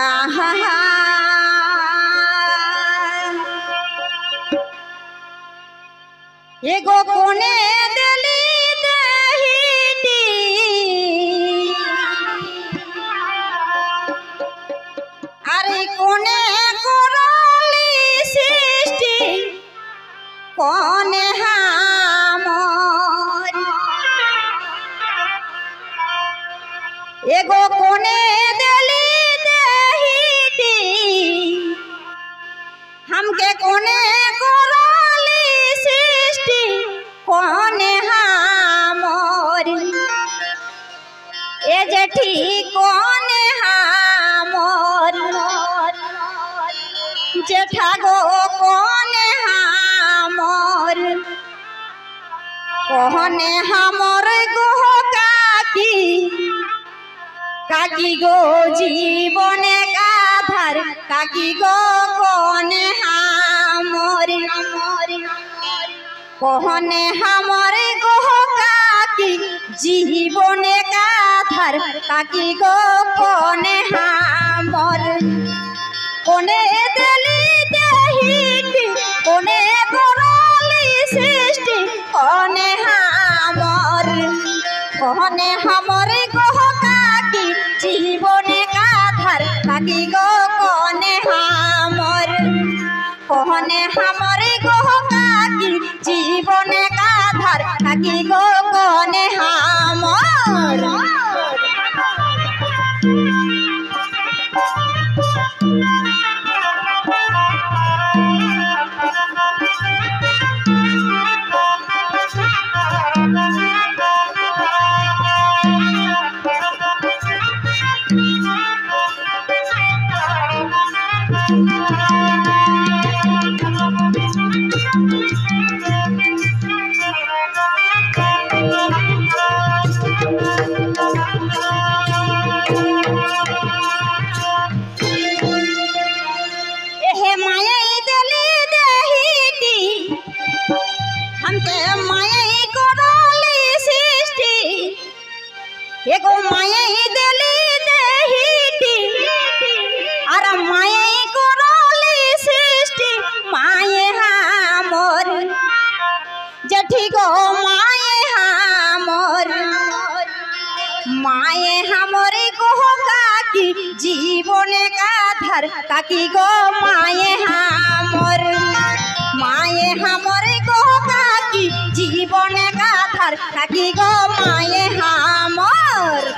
आहा एगो कोने दिली दहीटी अरे कोने कोरली सृष्टि कोने हमर एगो कोने दिली दहीटी हमके कोने कोरली सृष्टि कोने हमर ए जेठी कोने हमर जेठा गो कोने हमर कोने हमर गो काकी काकी गो जीवने गाधार काकी गो कोने हमर कोने हमर गो काकी जीवने गाधार काकी गो कोने हमर कोने दिली दहीटी कोने कोरली सृष्टि कोने हमर कोने हमर गो काकी जीवने गाधार काकी गो कोने हमर कोने हमर गो काकी जीवने गाधार काकी गो कोने हमर एगो माये दिली दहीटी अरे माये कोरली सृष्टि माये हमर जेठी गो माये हमर माये हमर गो काकी जीवने गाधार काकी गो माये हमर माये हमर गो काकी जीवने गाधार काकी गो माये हमर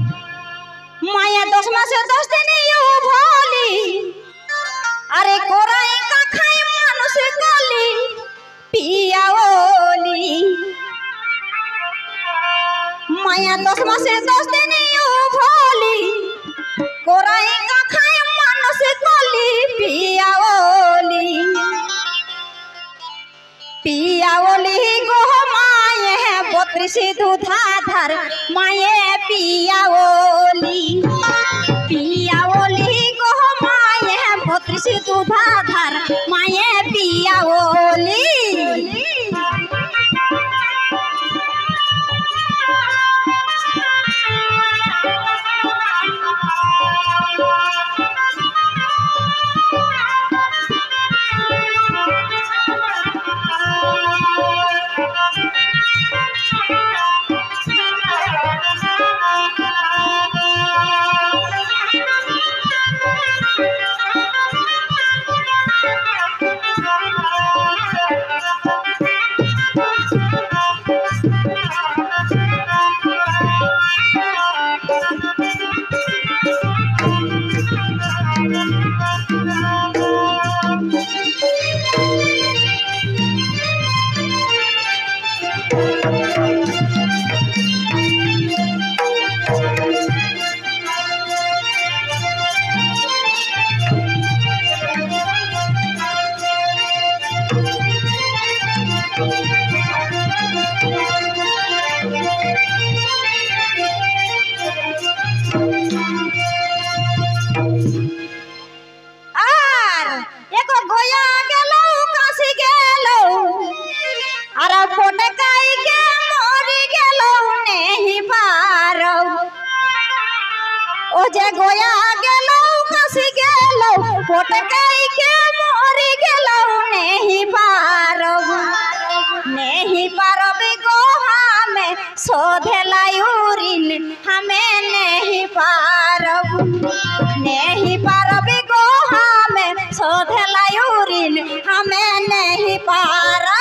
माया 10 मासे 10 दिन भोली अरे कोराई का खाए मानुष गली पिया ओली माया 10 मासे 10 दिन भोली कोराई का खाए मानुष गली पिया ओली गो माये 32 दूधाधार माये पिया ओली गो माये 32 दूधाधार माये पिया ओली गोया गेलो काशी गेलो अरे पोटकाई के मरी गेलो नहीं पारो ओ जे गोया गेलो काशी गेलो पोटकाई के मरी गेलो नहीं पारो बिगो हमें सोधेला यूरिन हमें नहीं पारो बिगो हमें सोधेला यूरिन हमें नहीं पारो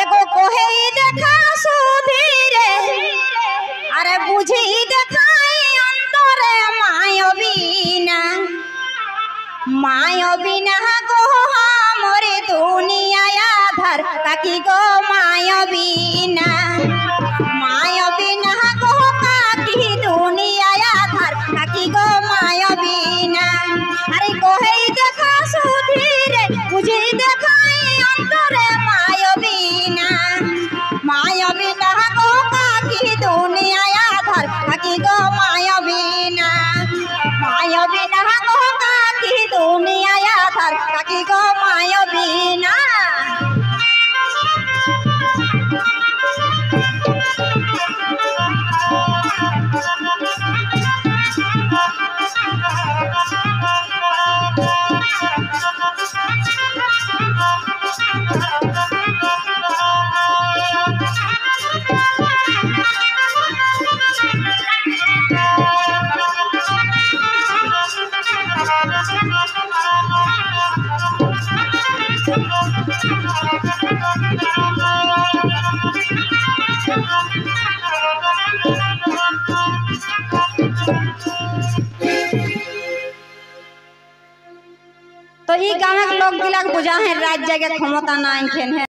एगो कोहे देखा सुधीरे अरे बुझी देखाई अंतरे मायबीना गो हमरे दुनिया आधार ताकि गो मायबीना गो काकी दुनिया आधार ताकि गो मायबीना अरे कोहे देखा सुधीरे बुझी देखाई अंतरे मायबीना गो काकी दुनिया आधार ताकि गो मायबीना गो काकी दुनिया आधार ताकि गो मायबीना तो ई गाँव के लोग गिला बुझा है राज्य के क्षमता नहीं है।